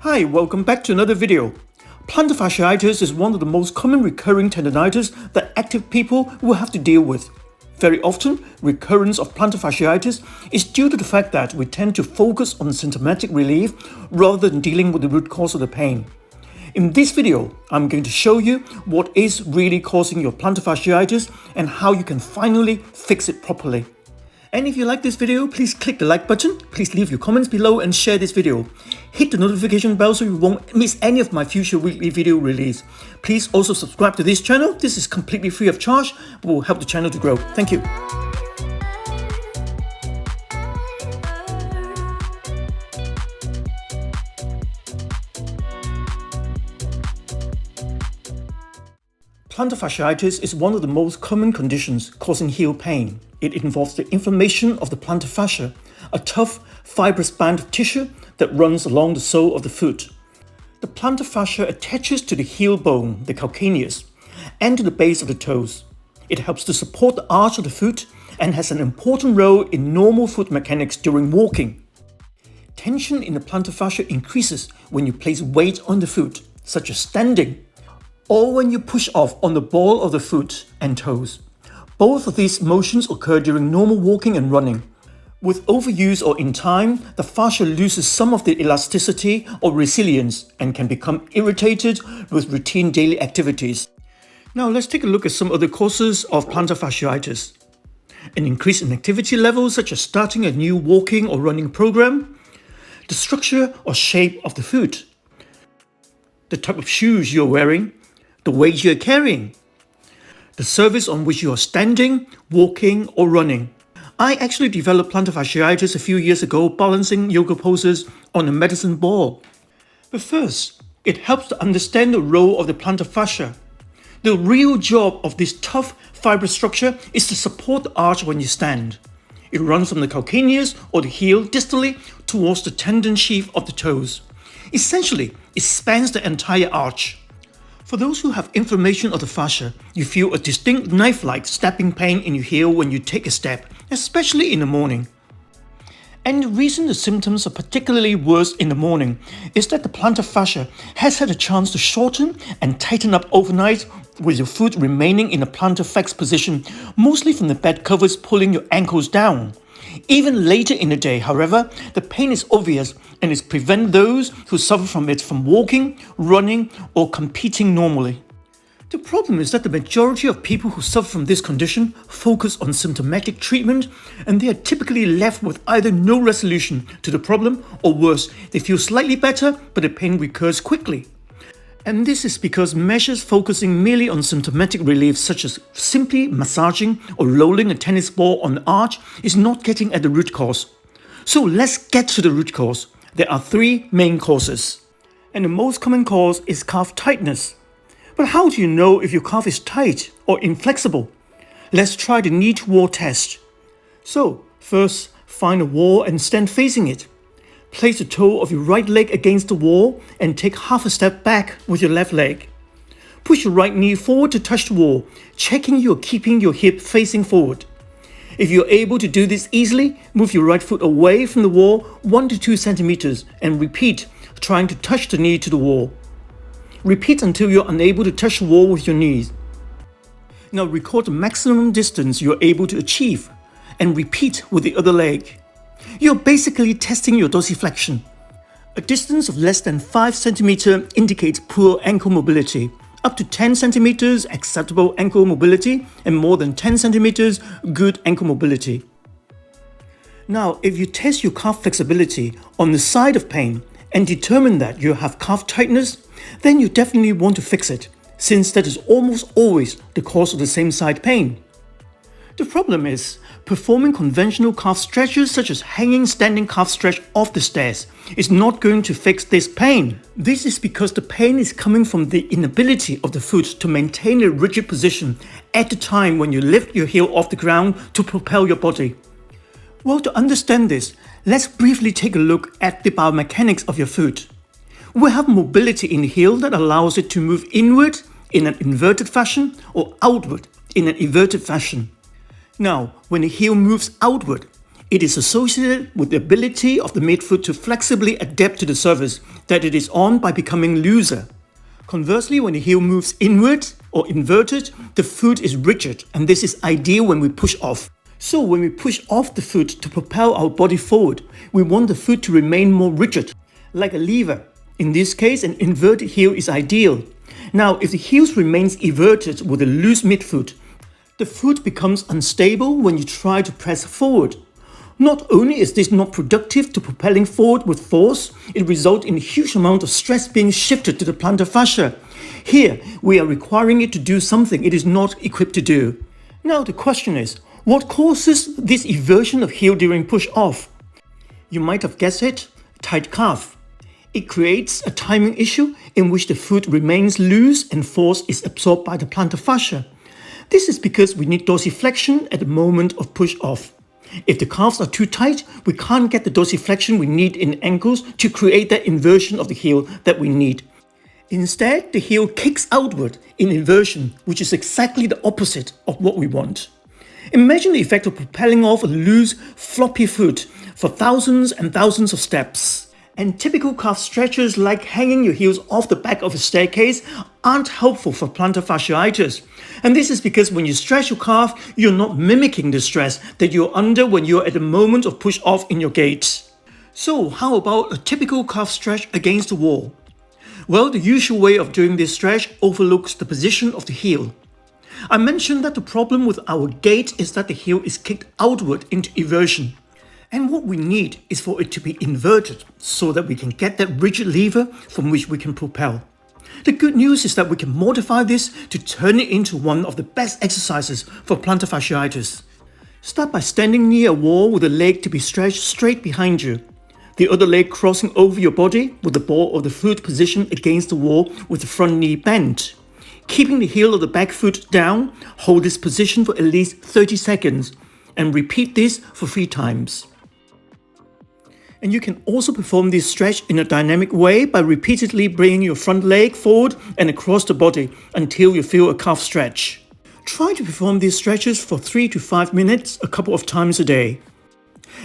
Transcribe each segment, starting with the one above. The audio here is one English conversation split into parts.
Hi, welcome back to another video. Plantar fasciitis is one of the most common recurring tendonitis that active people will have to deal with. Very often, recurrence of plantar fasciitis is due to the fact that we tend to focus on symptomatic relief rather than dealing with the root cause of the pain. In this video, I'm going to show you what is really causing your plantar fasciitis and how you can finally fix it properly. And if you like this video, please click the like button, please leave your comments below and share this video. Hit the notification bell so you won't miss any of my future weekly video release. Please also subscribe to this channel. This is completely free of charge, but will help the channel to grow. Thank you. Plantar fasciitis is one of the most common conditions causing heel pain. It involves the inflammation of the plantar fascia, a tough, fibrous band of tissue that runs along the sole of the foot. The plantar fascia attaches to the heel bone, the calcaneus, and to the base of the toes. It helps to support the arch of the foot and has an important role in normal foot mechanics during walking. Tension in the plantar fascia increases when you place weight on the foot, such as standing, or when you push off on the ball of the foot and toes. Both of these motions occur during normal walking and running. With overuse or in time, the fascia loses some of the elasticity or resilience and can become irritated with routine daily activities. Now let's take a look at some other causes of plantar fasciitis. An increase in activity levels such as starting a new walking or running program, the structure or shape of the foot, the type of shoes you're wearing, the weight you're carrying, the surface on which you are standing, walking, or running. I actually developed plantar fasciitis a few years ago balancing yoga poses on a medicine ball. But first, it helps to understand the role of the plantar fascia. The real job of this tough fibrous structure is to support the arch when you stand. It runs from the calcaneus or the heel distally towards the tendon sheath of the toes. Essentially, it spans the entire arch. For those who have inflammation of the fascia, you feel a distinct knife-like stabbing pain in your heel when you take a step, especially in the morning. And the reason the symptoms are particularly worse in the morning is that the plantar fascia has had a chance to shorten and tighten up overnight, with your foot remaining in a plantar flex position, mostly from the bed covers pulling your ankles down. Even later in the day, however, the pain is obvious and it prevents those who suffer from it from walking, running, or competing normally. The problem is that the majority of people who suffer from this condition focus on symptomatic treatment, and they are typically left with either no resolution to the problem or worse, they feel slightly better but the pain recurs quickly. And this is because measures focusing merely on symptomatic relief, such as simply massaging or rolling a tennis ball on the arch, is not getting at the root cause. So let's get to the root cause. There are three main causes. And the most common cause is calf tightness. But how do you know if your calf is tight or inflexible? Let's try the knee to wall test. So first, find a wall and stand facing it. Place the toe of your right leg against the wall and take half a step back with your left leg. Push your right knee forward to touch the wall, checking you're keeping your hip facing forward. If you're able to do this easily, move your right foot away from the wall 1 to 2 centimeters and repeat, trying to touch the knee to the wall. Repeat until you're unable to touch the wall with your knees. Now record the maximum distance you're able to achieve and repeat with the other leg. You're basically testing your dorsiflexion. A distance of less than 5 cm indicates poor ankle mobility, up to 10 cm acceptable ankle mobility, and more than 10 cm good ankle mobility. Now, if you test your calf flexibility on the side of pain and determine that you have calf tightness, then you definitely want to fix it, since that is almost always the cause of the same side pain. The problem is, performing conventional calf stretches such as hanging standing calf stretch off the stairs is not going to fix this pain. This is because the pain is coming from the inability of the foot to maintain a rigid position at the time when you lift your heel off the ground to propel your body. Well, to understand this, let's briefly take a look at the biomechanics of your foot. We have mobility in the heel that allows it to move inward in an inverted fashion or outward in an everted fashion. Now, when the heel moves outward, It is associated with the ability of the midfoot to flexibly adapt to the surface that it is on by becoming looser. Conversely, when the heel moves inward or inverted, the foot is rigid, and this is ideal when we push off. So when we push off the foot to propel our body forward, we want the foot to remain more rigid, like a lever. In this case, an inverted heel is ideal. Now, if the heel remains everted with a loose midfoot, the foot becomes unstable when you try to press forward. Not only is this not productive to propelling forward with force, it results in a huge amount of stress being shifted to the plantar fascia. Here, we are requiring it to do something it is not equipped to do. Now the question is, what causes this eversion of heel during push-off? You might have guessed it, tight calf. It creates a timing issue in which the foot remains loose and force is absorbed by the plantar fascia. This is because we need dorsiflexion at the moment of push-off. If the calves are too tight, we can't get the dorsiflexion we need in ankles to create that inversion of the heel that we need. Instead, the heel kicks outward in inversion, which is exactly the opposite of what we want. Imagine the effect of propelling off a loose, floppy foot for thousands and thousands of steps. And typical calf stretches like hanging your heels off the back of a staircase aren't helpful for plantar fasciitis. And this is because when you stretch your calf, you're not mimicking the stress that you're under when you're at the moment of push off in your gait. So how about a typical calf stretch against the wall? Well, the usual way of doing this stretch overlooks the position of the heel. I mentioned that the problem with our gait is that the heel is kicked outward into eversion. And what we need is for it to be inverted so that we can get that rigid lever from which we can propel. The good news is that we can modify this to turn it into one of the best exercises for plantar fasciitis. Start by standing near a wall with the leg to be stretched straight behind you. The other leg crossing over your body with the ball of the foot positioned against the wall with the front knee bent. Keeping the heel of the back foot down, hold this position for at least 30 seconds and repeat this for 3 times. And you can also perform this stretch in a dynamic way by repeatedly bringing your front leg forward and across the body until you feel a calf stretch. Try to perform these stretches for 3 to 5 minutes a couple of times a day.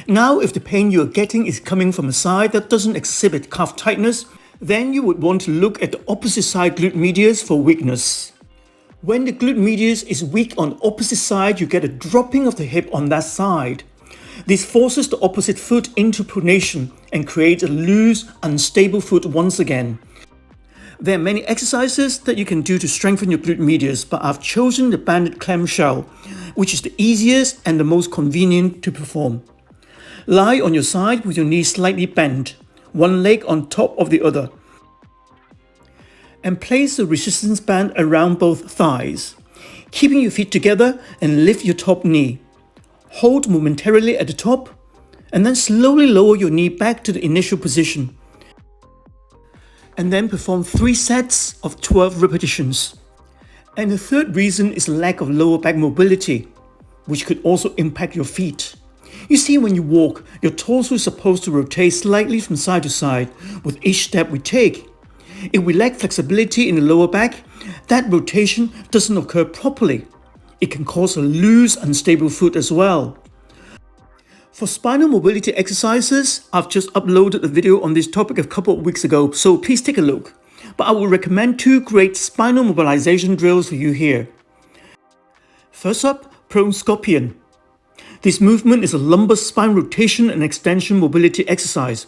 Now, if the pain you are getting is coming from a side that doesn't exhibit calf tightness, then you would want to look at the opposite side glute medius for weakness. When the glute medius is weak on the opposite side, you get a dropping of the hip on that side. This forces the opposite foot into pronation and creates a loose, unstable foot once again. There are many exercises that you can do to strengthen your glute medius, but I've chosen the banded clamshell, which is the easiest and the most convenient to perform. Lie on your side with your knees slightly bent, one leg on top of the other, and place the resistance band around both thighs, keeping your feet together and lift your top knee. Hold momentarily at the top, and then slowly lower your knee back to the initial position. And then perform 3 sets of 12 repetitions. And the third reason is lack of lower back mobility, which could also impact your feet. You see, when you walk, your torso is supposed to rotate slightly from side to side with each step we take. If we lack flexibility in the lower back, that rotation doesn't occur properly. It can cause a loose, unstable foot as well. For spinal mobility exercises, I've just uploaded a video on this topic a couple of weeks ago, so please take a look. But I will recommend 2 great spinal mobilization drills for you here. First up, prone scorpion. This movement is a lumbar spine rotation and extension mobility exercise.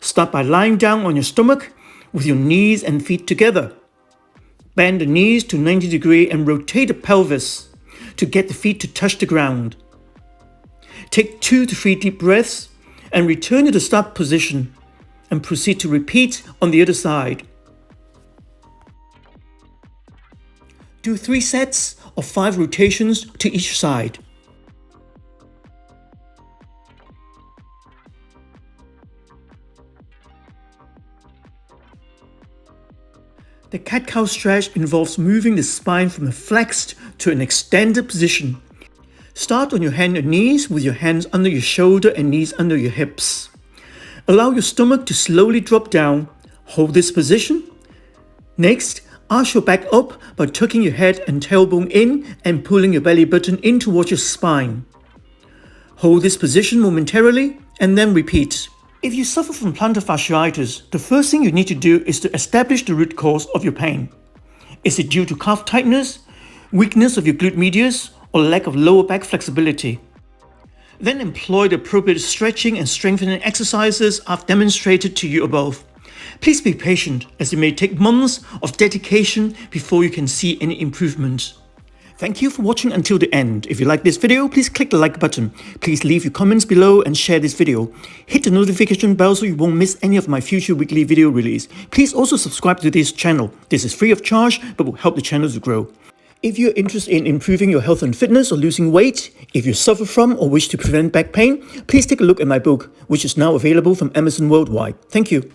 Start by lying down on your stomach with your knees and feet together. Bend the knees to 90 degrees and rotate the pelvis to get the feet to touch the ground. Take 2 to 3 deep breaths and return to the start position and proceed to repeat on the other side. Do 3 sets of 5 rotations to each side. The cat-cow stretch involves moving the spine from a flexed to an extended position. Start on your hands and knees with your hands under your shoulder and knees under your hips. Allow your stomach to slowly drop down. Hold this position. Next, arch your back up by tucking your head and tailbone in and pulling your belly button in towards your spine. Hold this position momentarily and then repeat. If you suffer from plantar fasciitis, the first thing you need to do is to establish the root cause of your pain. Is it due to calf tightness, weakness of your glute medius, or lack of lower back flexibility? Then employ the appropriate stretching and strengthening exercises I've demonstrated to you above. Please be patient, as it may take months of dedication before you can see any improvement. Thank you for watching until the end. If you like this video, please click the like button. Please leave your comments below and share this video. Hit the notification bell so you won't miss any of my future weekly video release. Please also subscribe to this channel. This is free of charge but will help the channel to grow. If you're interested in improving your health and fitness or losing weight, if you suffer from or wish to prevent back pain, please take a look at my book, which is now available from Amazon worldwide. Thank you.